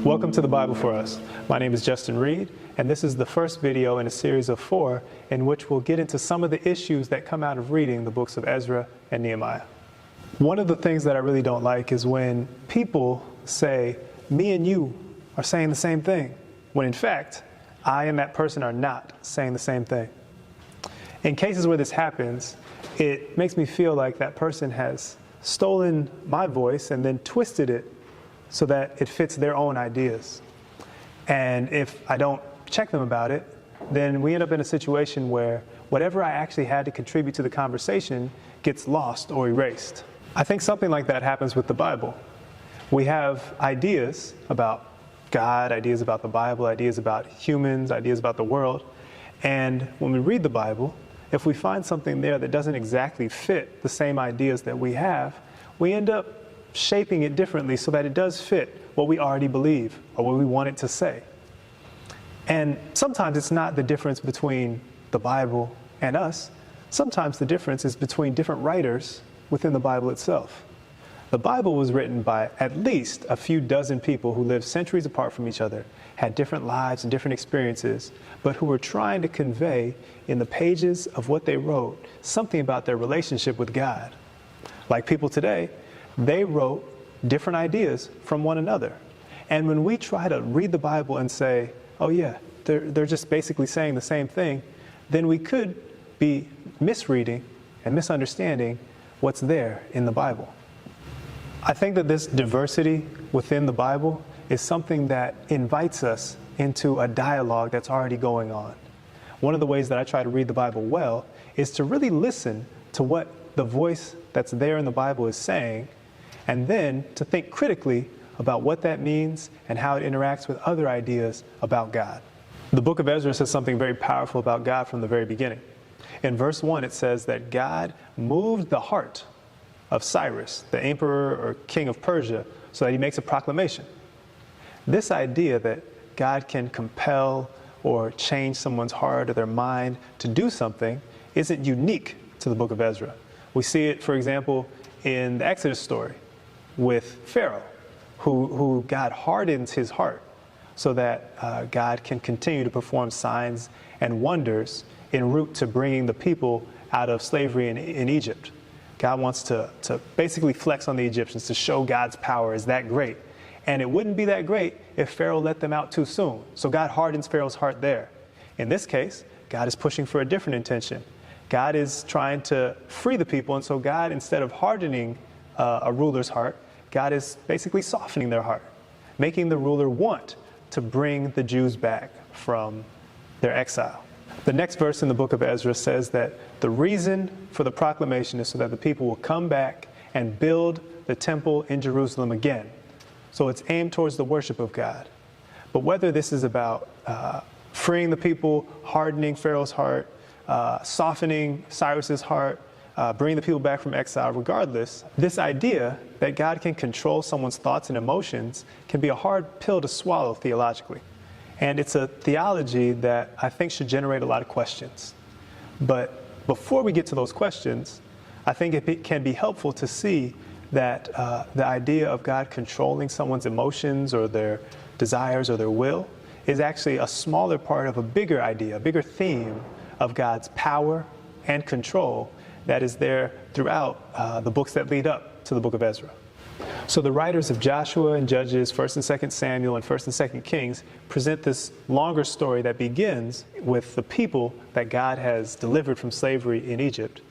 Welcome to the Bible for Us. My name is Justin Reed, and this is the first video in a series of 4 in which we'll get into some of the issues that come out of reading the books of Ezra and Nehemiah. One of the things that I really don't like is when people say, me and you are saying the same thing, when in fact, I and that person are not saying the same thing. In cases where this happens, it makes me feel like that person has stolen my voice and then twisted it so that it fits their own ideas. And if I don't check them about it, then we end up in a situation where whatever I actually had to contribute to the conversation gets lost or erased. I think something like that happens with the Bible. We have ideas about God, ideas about the Bible, ideas about humans, ideas about the world. And when we read the Bible, if we find something there that doesn't exactly fit the same ideas that we have, we end up shaping it differently so that it does fit what we already believe or what we want it to say. And sometimes it's not the difference between the Bible and us. Sometimes the difference is between different writers within the Bible itself. The Bible was written by at least a few dozen people who lived centuries apart from each other, had different lives and different experiences, but who were trying to convey in the pages of what they wrote something about their relationship with God. Like people today, they wrote different ideas from one another. And when we try to read the Bible and say, oh yeah, they're just basically saying the same thing, then we could be misreading and misunderstanding what's there in the Bible. I think that this diversity within the Bible is something that invites us into a dialogue that's already going on. One of the ways that I try to read the Bible well is to really listen to what the voice that's there in the Bible is saying, and then to think critically about what that means and how it interacts with other ideas about God. The book of Ezra says something very powerful about God from the very beginning. In verse 1, it says that God moved the heart of Cyrus, the emperor or king of Persia, so that he makes a proclamation. This idea that God can compel or change someone's heart or their mind to do something isn't unique to the book of Ezra. We see it, for example, in the Exodus story with Pharaoh, who God hardens his heart so that God can continue to perform signs and wonders en route to bringing the people out of slavery in Egypt. God wants to basically flex on the Egyptians to show God's power is that great. And it wouldn't be that great if Pharaoh let them out too soon. So God hardens Pharaoh's heart there. In this case, God is pushing for a different intention. God is trying to free the people, and so God, instead of hardening a ruler's heart, God is basically softening their heart, making the ruler want to bring the Jews back from their exile. The next verse in the book of Ezra says that the reason for the proclamation is so that the people will come back and build the temple in Jerusalem again. So it's aimed towards the worship of God. But whether this is about freeing the people, hardening Pharaoh's heart, softening Cyrus's heart, bringing the people back from exile, regardless, this idea that God can control someone's thoughts and emotions can be a hard pill to swallow theologically. And it's a theology that I think should generate a lot of questions. But before we get to those questions, I think it can be helpful to see that the idea of God controlling someone's emotions or their desires or their will is actually a smaller part of a bigger idea, a bigger theme of God's power and control that is there throughout the books that lead up to the book of Ezra. So the writers of Joshua and Judges, 1st and 2nd Samuel, and 1st and 2nd Kings present this longer story that begins with the people that God has delivered from slavery in Egypt.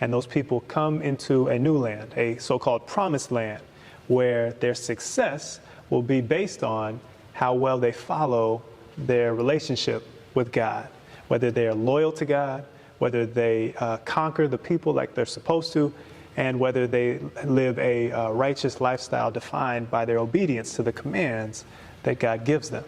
And those people come into a new land, a so-called promised land, where their success will be based on how well they follow their relationship with God, whether they are loyal to God, whether they conquer the people like they're supposed to, and whether they live a righteous lifestyle defined by their obedience to the commands that God gives them.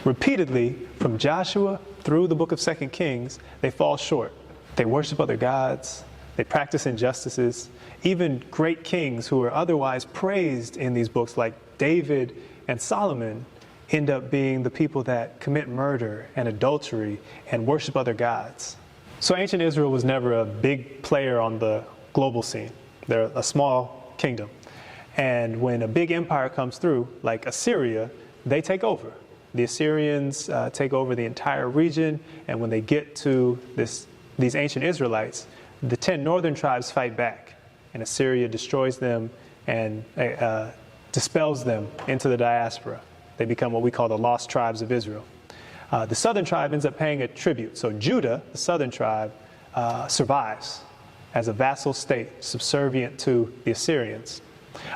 Repeatedly, from Joshua through the book of 2nd Kings, they fall short. They worship other gods. They practice injustices. Even great kings who are otherwise praised in these books, like David and Solomon, end up being the people that commit murder and adultery and worship other gods. So ancient Israel was never a big player on the global scene. They're a small kingdom. And when a big empire comes through, like Assyria, they take over. The Assyrians take over the entire region, and when they get to these ancient Israelites, the 10 northern tribes fight back, and Assyria destroys them and dispels them into the diaspora. They become what we call the lost tribes of Israel. The southern tribe ends up paying a tribute. So Judah, the southern tribe, survives as a vassal state, subservient to the Assyrians.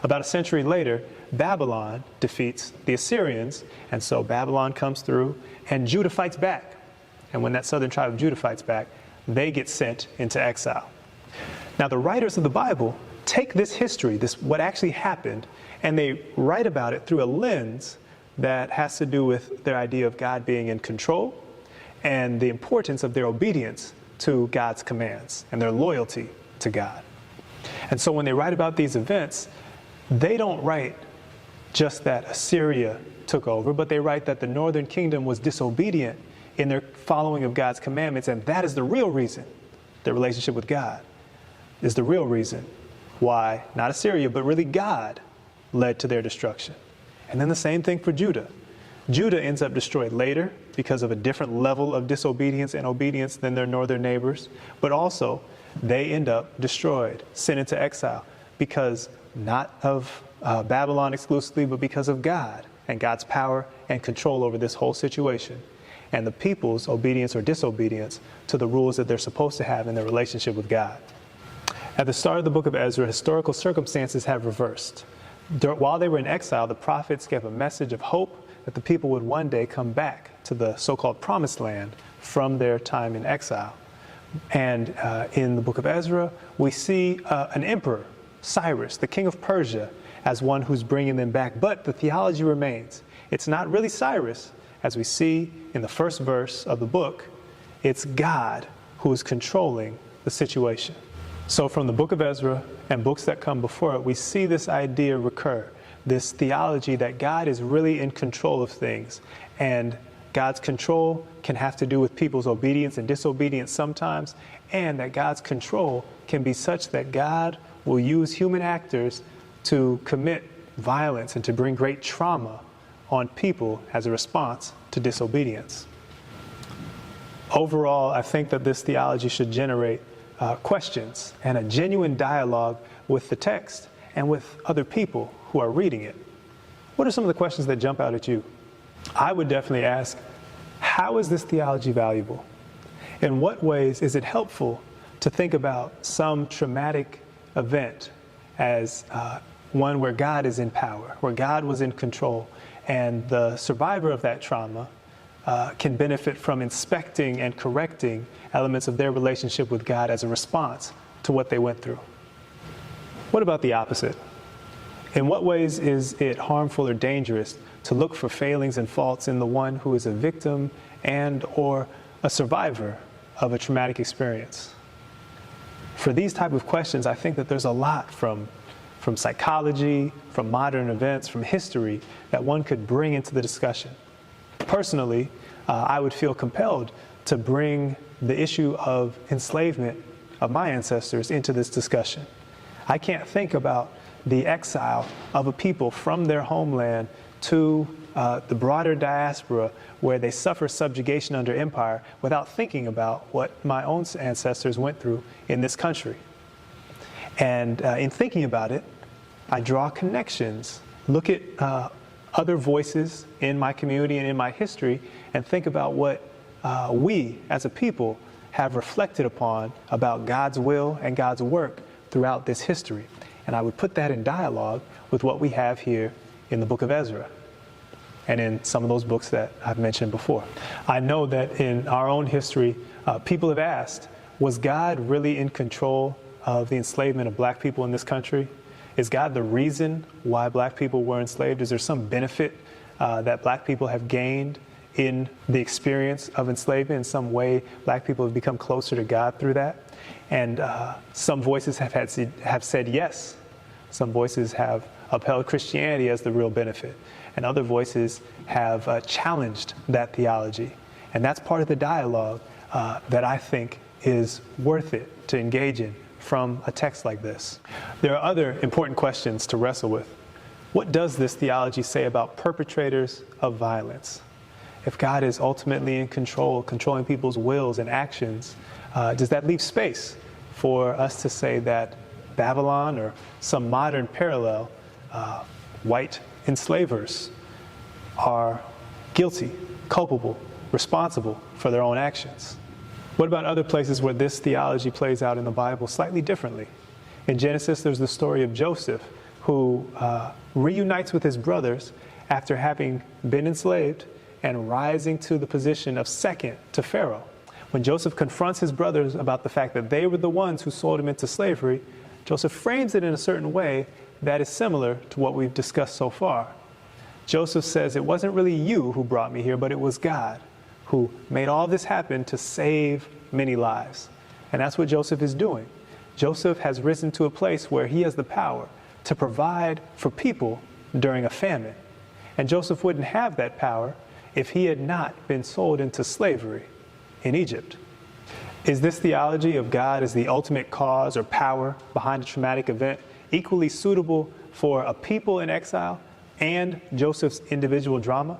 About a century later, Babylon defeats the Assyrians, and so Babylon comes through, and Judah fights back. And when that southern tribe of Judah fights back, they get sent into exile. Now, the writers of the Bible take this history, what actually happened, and they write about it through a lens that has to do with their idea of God being in control and the importance of their obedience to God's commands and their loyalty to God. And so when they write about these events, they don't write just that Assyria took over, but they write that the northern kingdom was disobedient in their following of God's commandments, and that is the real reason, their relationship with God is the real reason why, not Assyria, but really God led to their destruction. And then the same thing for Judah. Judah ends up destroyed later because of a different level of disobedience and obedience than their northern neighbors, but also they end up destroyed, sent into exile, because not of Babylon exclusively, but because of God and God's power and control over this whole situation, and the people's obedience or disobedience to the rules that they're supposed to have in their relationship with God. At the start of the book of Ezra, historical circumstances have reversed. While they were in exile, the prophets gave a message of hope that the people would one day come back to the so-called promised land from their time in exile. And in the book of Ezra, we see an emperor, Cyrus, the king of Persia, as one who's bringing them back. But the theology remains. It's not really Cyrus, as we see in the first verse of the book. It's God who is controlling the situation. So from the book of Ezra and books that come before it, we see this idea recur, this theology that God is really in control of things, and God's control can have to do with people's obedience and disobedience sometimes, and that God's control can be such that God will use human actors to commit violence and to bring great trauma on people as a response to disobedience. Overall, I think that this theology should generate questions and a genuine dialogue with the text and with other people who are reading it. What are some of the questions that jump out at you? I would definitely ask, how is this theology valuable? In what ways is it helpful to think about some traumatic event as one where God is in power, where God was in control, and the survivor of that trauma can benefit from inspecting and correcting elements of their relationship with God as a response to what they went through? What about the opposite? In what ways is it harmful or dangerous to look for failings and faults in the one who is a victim and or a survivor of a traumatic experience? For these type of questions, I think that there's a lot from psychology, from modern events, from history that one could bring into the discussion. Personally, I would feel compelled to bring the issue of enslavement of my ancestors into this discussion. I can't think about the exile of a people from their homeland to the broader diaspora where they suffer subjugation under empire without thinking about what my own ancestors went through in this country. And in thinking about it, I draw connections, look at other voices in my community and in my history, and think about what we as a people have reflected upon about God's will and God's work throughout this history. And I would put that in dialogue with what we have here in the book of Ezra and in some of those books that I've mentioned before. I know that in our own history, people have asked, was God really in control of the enslavement of black people in this country? Is God the reason why black people were enslaved? Is there some benefit that black people have gained in the experience of enslavement? In some way, black people have become closer to God through that? And some voices have said yes. Some voices have upheld Christianity as the real benefit. And other voices have challenged that theology. And that's part of the dialogue that I think is worth it to engage in from a text like this. There are other important questions to wrestle with. What does this theology say about perpetrators of violence? If God is ultimately in control, controlling people's wills and actions, does that leave space for us to say that Babylon or some modern parallel, white enslavers are guilty, culpable, responsible for their own actions? What about other places where this theology plays out in the Bible slightly differently? In Genesis, there's the story of Joseph, who reunites with his brothers after having been enslaved and rising to the position of second to Pharaoh. When Joseph confronts his brothers about the fact that they were the ones who sold him into slavery, Joseph frames it in a certain way that is similar to what we've discussed so far. Joseph says, it wasn't really you who brought me here, but it was God who made all this happen to save many lives. And that's what Joseph is doing. Joseph has risen to a place where he has the power to provide for people during a famine. And Joseph wouldn't have that power if he had not been sold into slavery in Egypt. Is this theology of God as the ultimate cause or power behind a traumatic event equally suitable for a people in exile and Joseph's individual drama?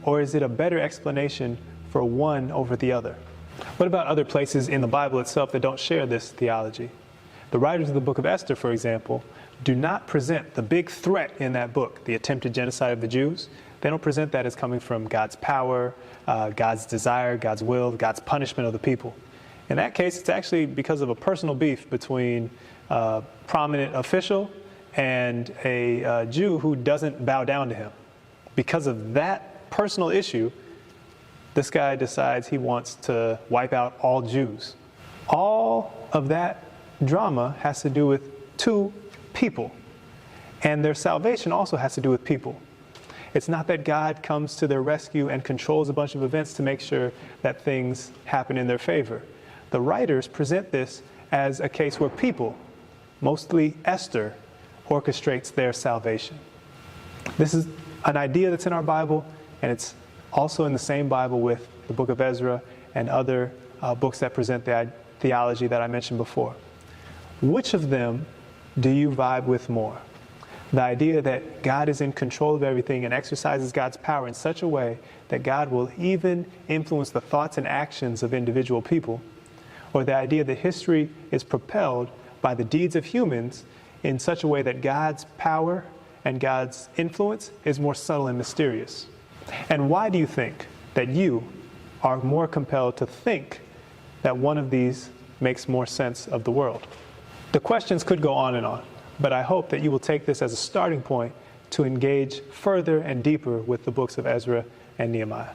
Or is it a better explanation for one over the other? What about other places in the Bible itself that don't share this theology? The writers of the book of Esther, for example, do not present the big threat in that book, the attempted genocide of the Jews. They don't present that as coming from God's power, God's desire, God's will, God's punishment of the people. In that case, it's actually because of a personal beef between a prominent official and a Jew who doesn't bow down to him. Because of that personal issue, this guy decides he wants to wipe out all Jews. All of that drama has to do with two people, and their salvation also has to do with people. It's not that God comes to their rescue and controls a bunch of events to make sure that things happen in their favor. The writers present this as a case where people, mostly Esther, orchestrates their salvation. This is an idea that's in our Bible, and it's also in the same Bible with the book of Ezra and other books that present the theology that I mentioned before. Which of them do you vibe with more? The idea that God is in control of everything and exercises God's power in such a way that God will even influence the thoughts and actions of individual people, or the idea that history is propelled by the deeds of humans in such a way that God's power and God's influence is more subtle and mysterious? And why do you think that you are more compelled to think that one of these makes more sense of the world? The questions could go on and on, but I hope that you will take this as a starting point to engage further and deeper with the books of Ezra and Nehemiah.